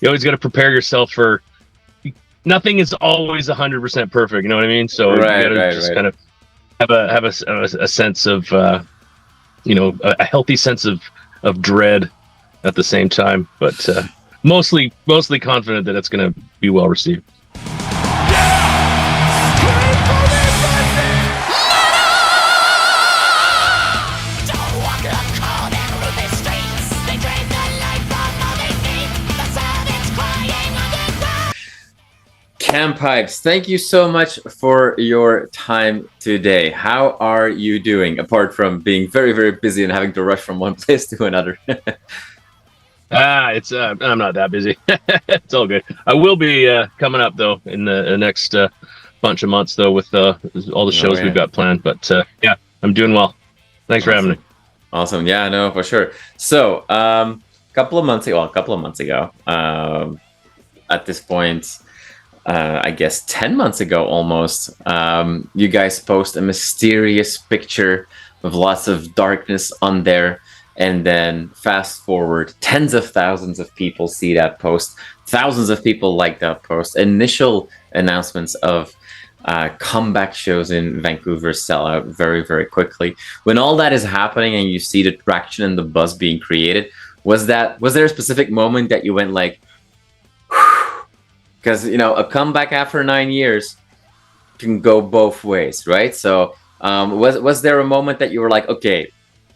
you always got to prepare yourself for. Nothing is always 100% perfect. You know what I mean? So you got to just kind of have a sense of a healthy sense of dread at the same time, but mostly confident that it's going to be well received. Cam Pipes, thank you so much for your time today. How are you doing, apart from being very, very busy and having to rush from one place to another? I'm not that busy. It's all good. I will be coming up though in the next bunch of months though with all the shows we've got planned. But yeah, I'm doing well. Thanks for having me. Awesome. Yeah, no, for sure. So a couple of months ago, at this point, I guess 10 months ago almost, you guys post a mysterious picture with lots of darkness on there. And then fast forward, tens of thousands of people see that post. Thousands of people like that post. Initial announcements of comeback shows in Vancouver sell out very, very quickly. When all that is happening and you see the traction and the buzz being created, was there a specific moment that you went like, because a comeback after 9 years can go both ways, right? So was there a moment that you were like, okay,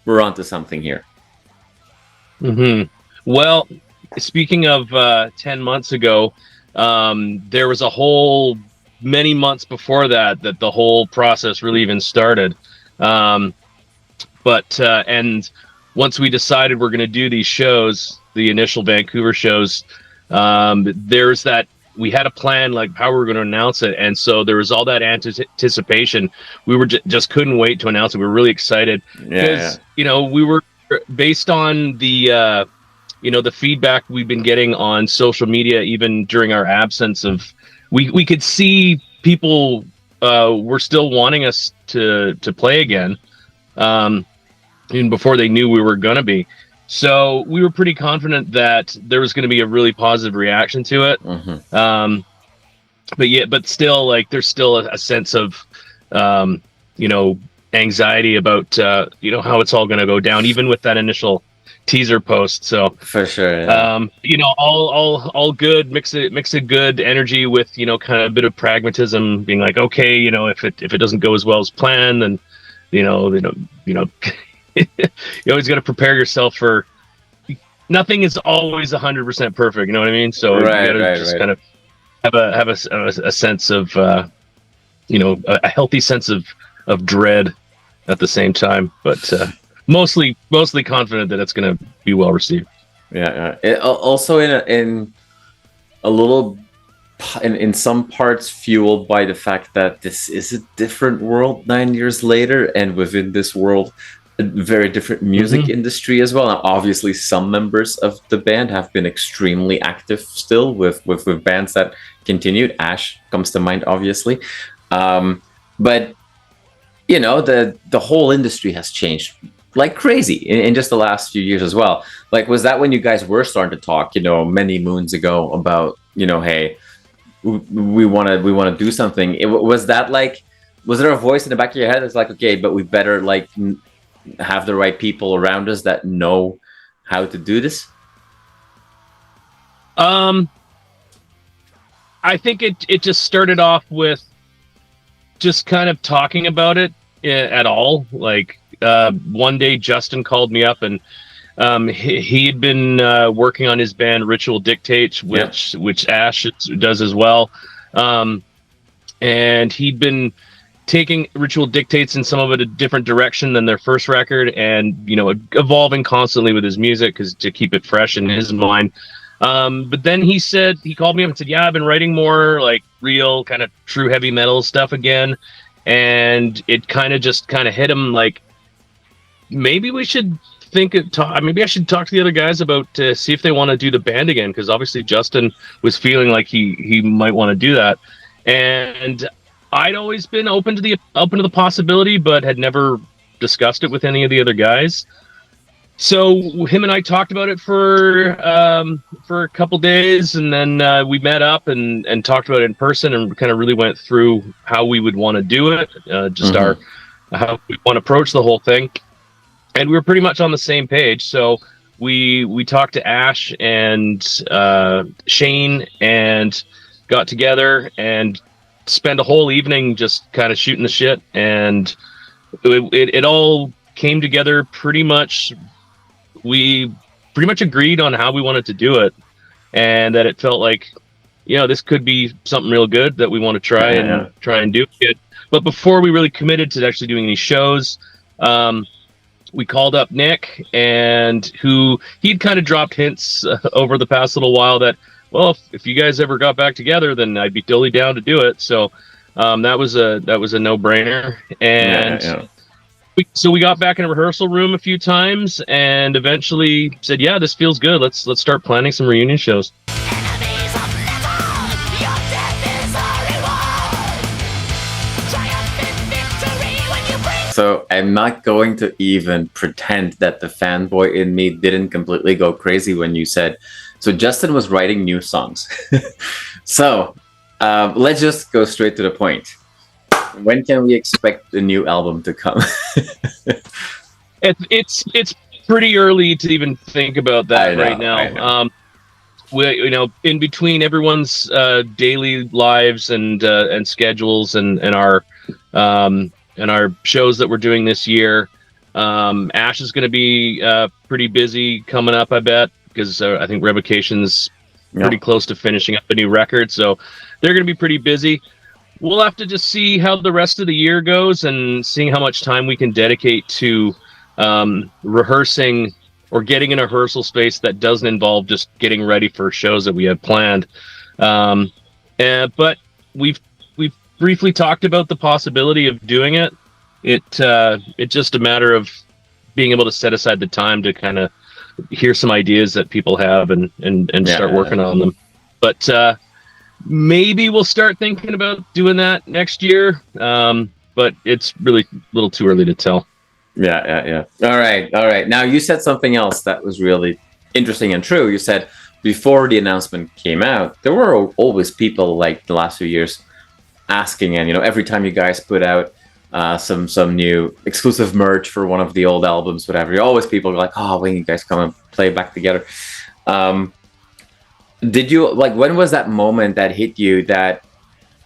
we're onto something here? Well, speaking of 10 months ago, there was a whole many months before that the whole process really even started. And once we decided we're going to do these shows, the initial Vancouver shows, there's that. We had a plan like how we were going to announce it, and so there was all that anticipation. We were just couldn't wait to announce it. We were really excited because we were based on the the feedback we've been getting on social media, even during our absence of. We could see people were still wanting us to play again, even before they knew we were going to be. So we were pretty confident that there was going to be a really positive reaction to it. But still, like, there's still a sense of, anxiety about, how it's all going to go down, even with that initial teaser post. So for sure, all good, mix of good energy with, kind of a bit of pragmatism, being like, okay, if it doesn't go as well as planned, then, you always got to prepare yourself for. Nothing is always 100% perfect. You know what I mean? So you got to kind of have a sense of, a healthy sense of dread at the same time, but mostly confident that it's going to be well received. Also in some parts fueled by the fact that this is a different world 9 years later, and within this world, a very different music industry as well. Now, obviously, some members of the band have been extremely active still with bands that continued. Ash comes to mind, obviously. But the whole industry has changed like crazy in just the last few years as well. Like, was that when you guys were starting to talk, many moons ago about, hey, we want to do something? Was there a voice in the back of your head that's like, okay, but we better have the right people around us that know how to do this? I think it just started off with just kind of talking about it at all. Like, one day Justin called me up, and he'd been working on his band Ritual Dictates, which Ash does as well. And he'd been taking Ritual Dictates in some of it a different direction than their first record, and evolving constantly with his music to keep it fresh in his mind. But then he called me up and said, yeah, I've been writing more like real kind of true heavy metal stuff again. And it kind of hit him like, maybe we should maybe I should talk to the other guys about see if they want to do the band again, because obviously Justin was feeling like he might want to do that. And I'd always been open to the possibility, but had never discussed it with any of the other guys. So him and I talked about it for a couple days, and then we met up and talked about it in person, and kind of really went through how we would want to do it, just our how we want to approach the whole thing, and we were pretty much on the same page. So we talked to Ash and Shane and got together and spent a whole evening just kind of shooting the shit, and it all came together pretty much. We pretty much agreed on how we wanted to do it, and that it felt like, this could be something real good that we want to try and do it. But before we really committed to actually doing any shows, we called up Nick, and he'd kind of dropped hints over the past little while that, well, if you guys ever got back together, then I'd be totally down to do it. So that was a no-brainer, and. So we got back in a rehearsal room a few times and eventually said, yeah, this feels good. Let's start planning some reunion shows. So I'm not going to even pretend that the fanboy in me didn't completely go crazy when you said, so Justin was writing new songs. So let's just go straight to the point. When can we expect the new album to come? It's pretty early to even think about that right now. We in between everyone's daily lives and schedules and our shows that we're doing this year. Ash is going to be pretty busy coming up, I bet, because I think Revocation's pretty close to finishing up a new record, so they're going to be pretty busy. We'll have to just see how the rest of the year goes and seeing how much time we can dedicate to rehearsing or getting in a rehearsal space that doesn't involve just getting ready for shows that we have planned. But we've briefly talked about the possibility of doing it. It's just a matter of being able to set aside the time to kind of hear some ideas that people have and start working on them. But maybe we'll start thinking about doing that next year, but it's really a little too early to tell. Yeah. All right. Now, you said something else that was really interesting and true. You said before the announcement came out, there were always people like the last few years asking, and every time you guys put out some new exclusive merch for one of the old albums, whatever, always people are like, oh, when you guys come and play back together. Did you when was that moment that hit you that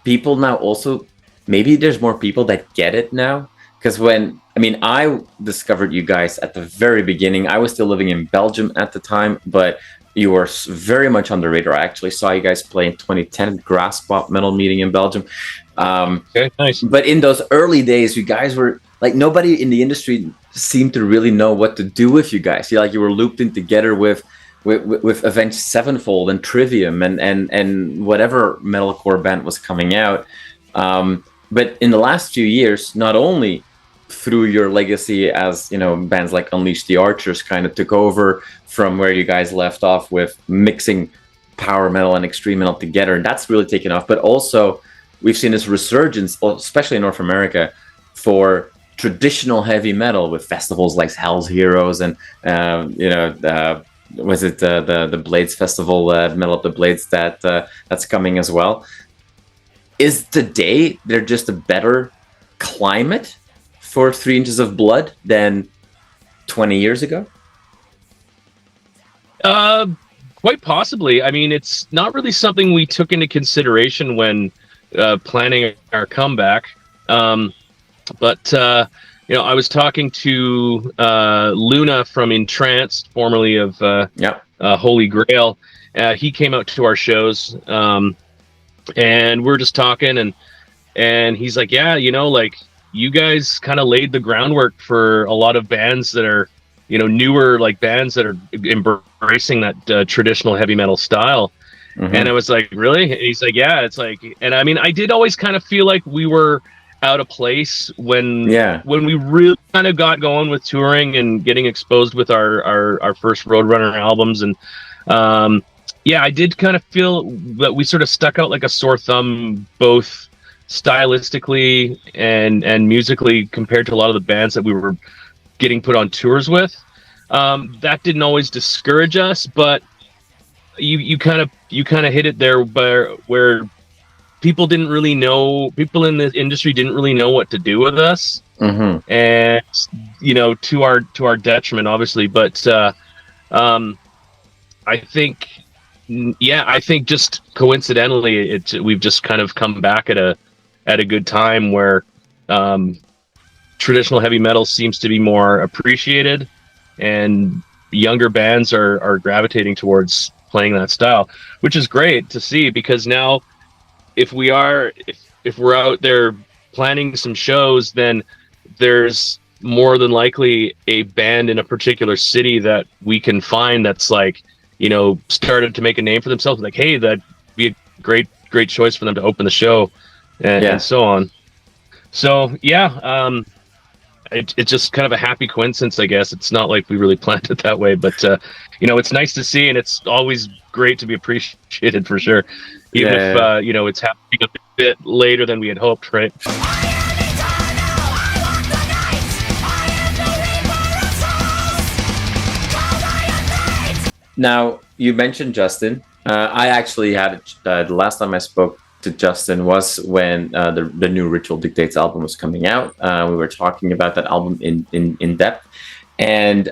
people now also, maybe there's more people that get it now? Because I discovered you guys at the very beginning. I was still living in Belgium at the time, but you were very much on the radar. I actually saw you guys play in 2010 at Grass Pop Metal Meeting in Belgium. Okay, nice. But in those early days, you guys were like, nobody in the industry seemed to really know what to do with you guys. You were looped in together with Avenged Sevenfold and Trivium and whatever metalcore band was coming out. But in the last few years, not only through your legacy as bands like Unleash the Archers kind of took over from where you guys left off with mixing power metal and extreme metal together, and that's really taken off, but also we've seen this resurgence, especially in North America, for traditional heavy metal with festivals like Hell's Heroes and was it the Blades Festival, Metal Up the Blades, that's coming as well. Is today there just a better climate for 3 Inches of Blood than 20 years ago? Quite possibly. I mean, it's not really something we took into consideration when planning our comeback. But I was talking to Luna from Entranced, formerly of Holy Grail. He came out to our shows, and we're just talking, and he's like, yeah, you guys kind of laid the groundwork for a lot of bands that are, newer, like bands that are embracing that traditional heavy metal style. Mm-hmm. And I was like, really? And he's like, yeah. It's like, and I mean, I did always kind of feel like we were out of place when we really kind of got going with touring and getting exposed with our first Roadrunner albums. And I did kind of feel that we sort of stuck out like a sore thumb, both stylistically and musically, compared to a lot of the bands that we were getting put on tours with. That didn't always discourage us, but you kind of hit it there where people didn't really know, people in the industry didn't really know what to do with us. Mm-hmm. And to our detriment, obviously. But I think just coincidentally, we've just kind of come back at a good time where traditional heavy metal seems to be more appreciated, and younger bands are gravitating towards playing that style, which is great to see, because now if we're out there planning some shows, then there's more than likely a band in a particular city that we can find that's like, started to make a name for themselves. Like, hey, that'd be a great choice for them to open the show, and so on. So yeah, it's just kind of a happy coincidence, I guess. It's not like we really planned it that way, but it's nice to see, and it's always great to be appreciated for sure, even if it's happening a bit later than we had hoped, right? Now, you mentioned Justin. I actually had the last time I spoke to Justin was when the new Ritual Dictates album was coming out. We were talking about that album in depth, and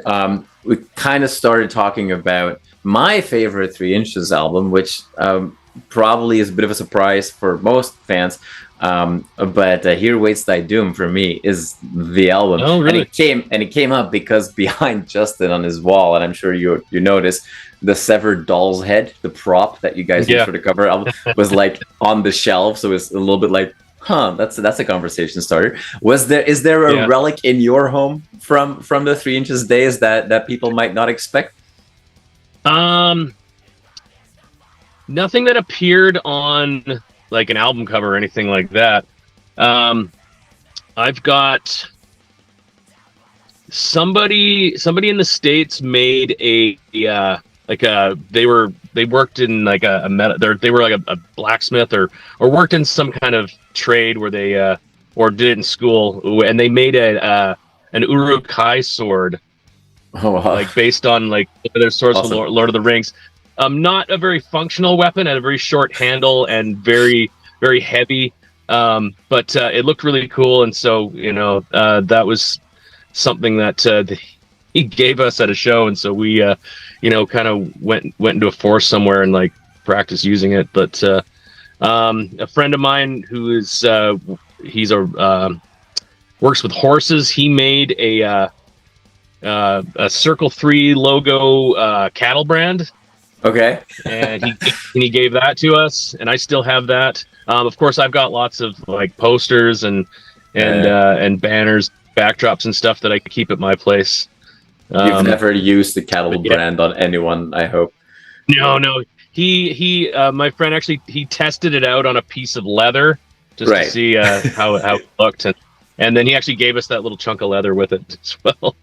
we kind of started talking about my favorite 3 Inches album, which probably is a bit of a surprise for most fans. But Here Waits Thy Doom for me is the album. Oh, really? And it came up because behind Justin on his wall, and I'm sure you noticed, the severed doll's head, the prop that you guys used for the cover album, was like on the shelf. So it's a little bit like, that's a conversation starter. Is there a relic in your home from the 3 Inches days that people might not expect? Nothing that appeared on like an album cover or anything like that. I've got somebody in the States made they worked in like a metal, they were like a blacksmith or worked in some kind of trade where they or did it in school, and they made an Uruk-hai sword. Oh, wow. Like based on like their swords Awesome. from Lord of the Rings. Not a very functional weapon, had a very short handle and very, very heavy. But it looked really cool, and so that was something that he gave us at a show, and so we kind of went into a forest somewhere and like practiced using it. But a friend of mine who is works with horses, he made a Circle 3 logo cattle brand. Okay. And he gave that to us, and I still have that. Of course, I've got lots of like posters and banners, backdrops, and stuff that I keep at my place. You've never used the cattle brand on anyone, I hope. No. He my friend actually he tested it out on a piece of leather just to see how it looked, and then he actually gave us that little chunk of leather with it as well.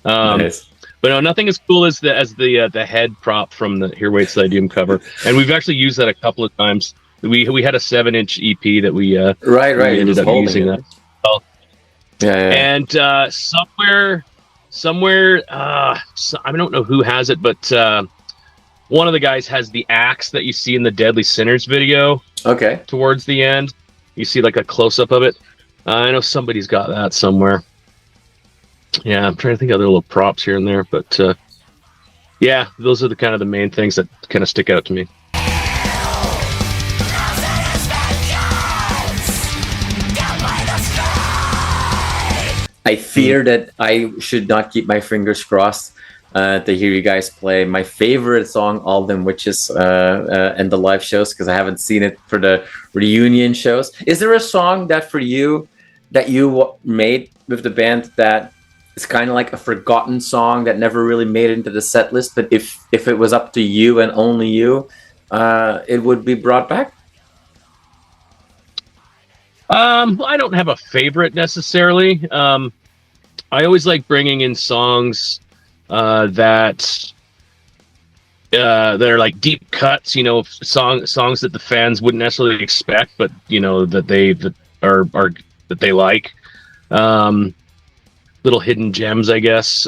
Nice. But no, nothing as cool as the head prop from the Here Waits Thy Doom cover, and we've actually used that a couple of times. We had a 7-inch EP that we we ended up using that. Well, and somewhere I don't know who has it, but one of the guys has the axe that you see in the Deadly Sinners video. Okay. Towards the end, you see like a close up of it. I know somebody's got that somewhere. Yeah, I'm trying to think of other little props here and there, but those are the kind of the main things that kind of stick out to me. I fear that I should not keep my fingers crossed to hear you guys play my favorite song, All Them Witches, and the live shows, because I haven't seen it for the reunion shows. Is there a song that for you that you made with the band that it's kind of like a forgotten song that never really made it into the set list, but if it was up to you and only you, it would be brought back? I don't have a favorite necessarily. I always like bringing in songs that are like deep cuts, songs that the fans wouldn't necessarily expect, but that they like. Little hidden gems, I guess.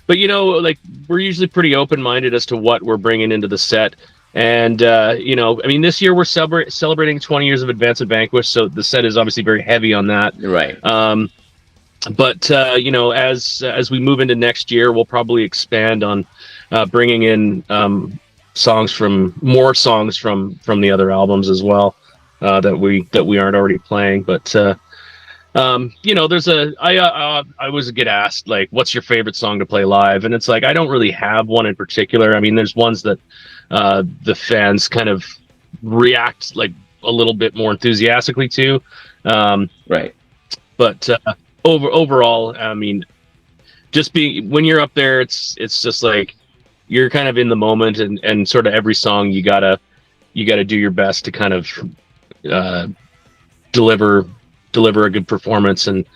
but like we're usually pretty open-minded as to what we're bringing into the set. And I mean, this year we're celebrating 20 years of Advance Vanquish, so the set is obviously very heavy on that. Right. But as we move into next year, we'll probably expand on bringing in more songs from the other albums as well, that we aren't already playing. But there's I always get asked, like, what's your favorite song to play live, and it's like I don't really have one in particular. I mean, there's ones that the fans kind of react like a little bit more enthusiastically to, right. But overall, I mean, just when you're up there, it's just like you're kind of in the moment, and sort of every song you gotta do your best to kind of deliver a good performance, and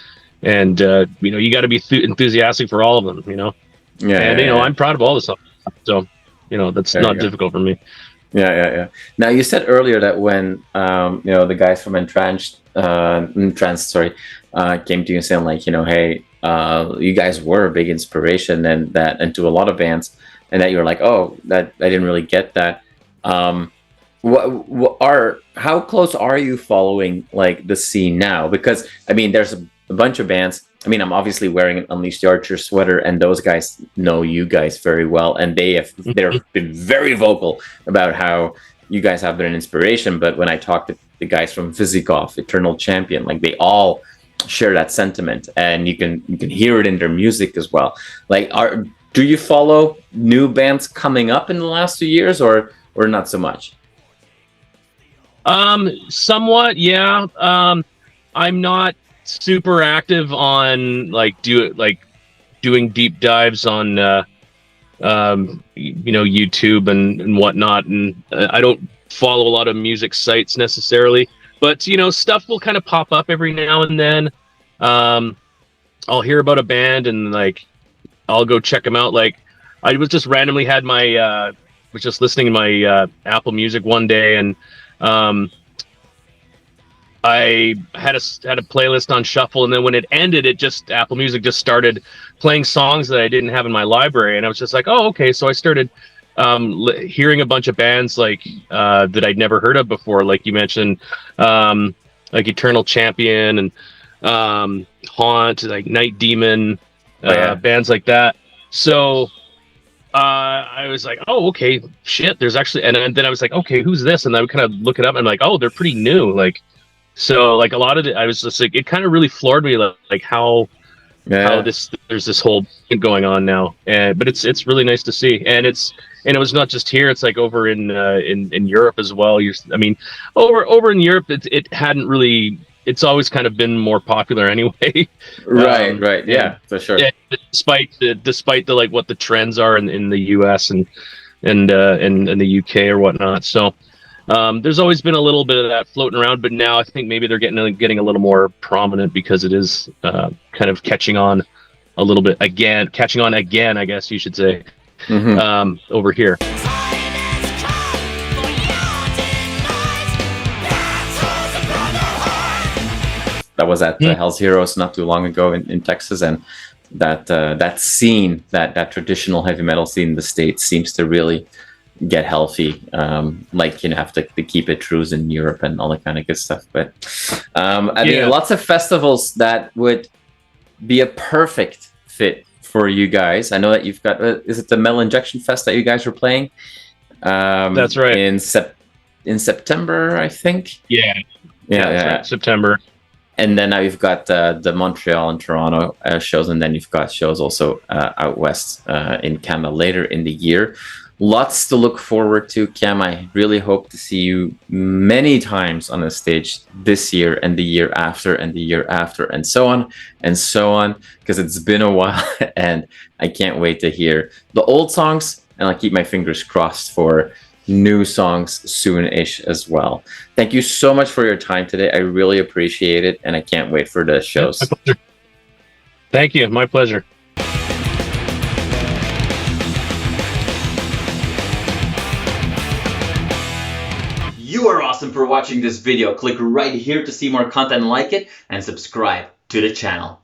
you got to be enthusiastic for all of them, Yeah, and yeah. I'm proud of all the songs, so that's not difficult for me. Yeah. Now, you said earlier that when the guys from Entranced came to you saying, like, hey, you guys were a big inspiration and to a lot of bands, and that you were like, oh, that I didn't really get that. How close are you following like the scene now? Because I mean, there's a bunch of bands. I mean, I'm obviously wearing an Unleash the Archer sweater, and those guys know you guys very well, and they've been very vocal about how you guys have been an inspiration. But when I talk to the guys from Vizikov, Eternal Champion, like, they all share that sentiment, and you can hear it in their music as well. Like, do you follow new bands coming up in the last few years, or not so much? Somewhat, yeah. I'm not super active on doing deep dives on YouTube and whatnot, and I don't follow a lot of music sites necessarily, but stuff will kind of pop up every now and then. I'll hear about a band and like I'll go check them out. Like, I was just randomly was just listening to my Apple Music one day, and I had a playlist on shuffle, and then when it ended, Apple Music just started playing songs that I didn't have in my library, and I was just like, oh, okay. So I started hearing a bunch of bands like that I'd never heard of before, like you mentioned, like Eternal Champion and Haunt, like Night Demon, bands like that. So I was like, oh, okay, shit. There's actually, and then I was like, okay, who's this? And I would kind of look it up, and I'm like, oh, they're pretty new, like. So like a lot of it, I was just like, it kind of really floored me, like how there's this whole thing going on now, but it's really nice to see, and it was not just here; it's like over in Europe as well. I mean, over in Europe, it hadn't really. It's always kind of been more popular anyway. Right, yeah, for sure. Yeah, despite the like what the trends are in the US and the UK or whatnot. So. There's always been a little bit of that floating around, but now I think maybe they're getting a little more prominent because it is kind of catching on a little bit again, I guess you should say, over here. That was at Hell's Heroes not too long ago in Texas, and that scene, that traditional heavy metal scene in the States seems to really get healthy, have to keep it true in Europe and all that kind of good stuff. But I mean, lots of festivals that would be a perfect fit for you guys. I know that you've got is it the Metal Injection Fest that you guys were playing? That's right, in September, I think. Yeah, right. September. And then now you've got the Montreal and Toronto shows, and then you've got shows also out west in Canada later in the year. Lots to look forward to, Cam. I really hope to see you many times on the stage this year and the year after and the year after and so on, because it's been a while and I can't wait to hear the old songs, and I'll keep my fingers crossed for new songs soon-ish as well. Thank you so much for your time today. I really appreciate it, and I can't wait for the shows. My pleasure. Thank you. My pleasure. You are awesome for watching this video. Click right here to see more content like it and subscribe to the channel.